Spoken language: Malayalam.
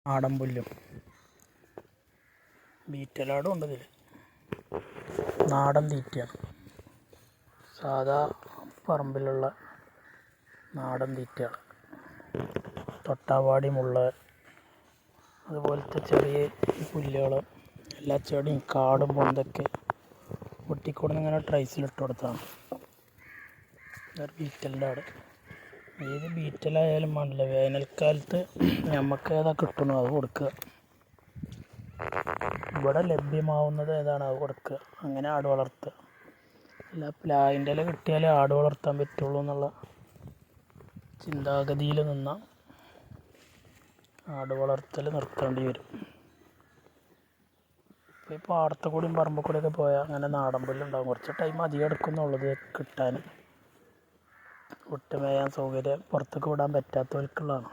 നാടൻ പുല്ലും ബീറ്റലാടും ഉണ്ട് ഇതിൽ. നാടൻ തീറ്റയാണ്, സാധാ പറമ്പിലുള്ള നാടൻ തീറ്റകൾ. തൊട്ടാവാടി മുള്ള അതുപോലത്തെ ചെറിയ പുല്ലുകൾ, എല്ലാ ചെടിയും കാടും പൊന്തൊക്കെ വെട്ടിക്കൊടുന്ന് ഇങ്ങനെ ട്രൈസിലിട്ട് കൊടുത്താണ്. ബീറ്റലിൻ്റെ ആട്. ഏത് ബീറ്റലായാലും വേണ്ടില്ല, വേനൽക്കാലത്ത് നമുക്ക് ഏതാ കിട്ടണോ അത് കൊടുക്കുക. ഇവിടെ ലഭ്യമാവുന്നത് ഏതാണ് അത് കൊടുക്കുക. അങ്ങനെ ആട് വളർത്തുക. അല്ല പ്ലാവിൻ്റെ ഇല കിട്ടിയാലേ ആട് വളർത്താൻ പറ്റുള്ളൂ എന്നുള്ള ചിന്താഗതിയിൽ നിന്ന ആട് വളർത്തൽ നിർത്തേണ്ടി വരും. ഇപ്പോൾ ഈ പാടത്തെ കൂടിയും പറമ്പിൽ കൂടെയൊക്കെ പോയാൽ അങ്ങനെ നാടൻ പുല്ലുണ്ടാകും. കുറച്ച് ടൈം അധികം എടുക്കുന്നുള്ളത് കിട്ടാൻ. വിട്ട് മേയാൻ സൗകര്യം പുറത്തേക്ക് വിടാൻ പറ്റാത്തവർക്കുള്ളതാണ്.